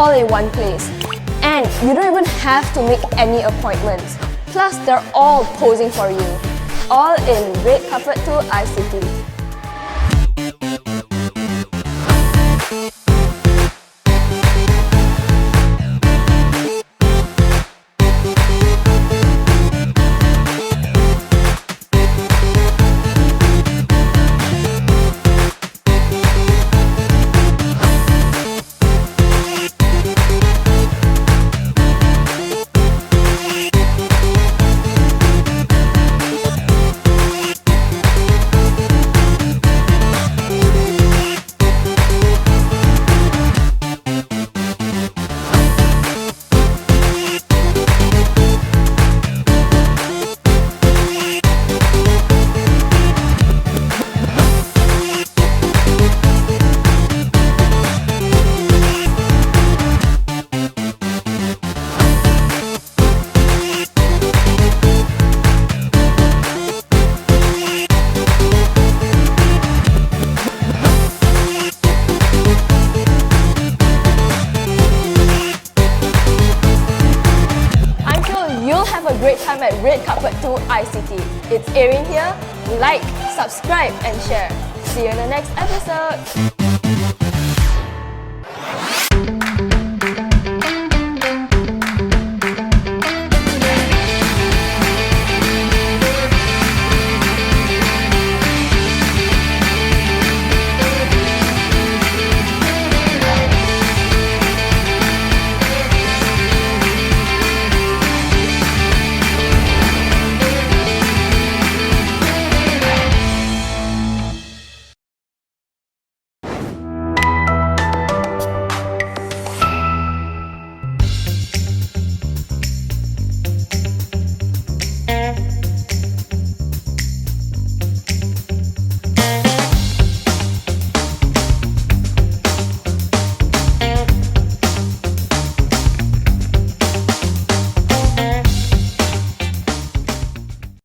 all in one place. And you don't even have to make any appointments. Plus, they're all posing for you. All in Red Carpet to ICT. You'll have a great time at Red Carpet 2 ICT. It's airing here. Like, subscribe and share. See you in the next episode.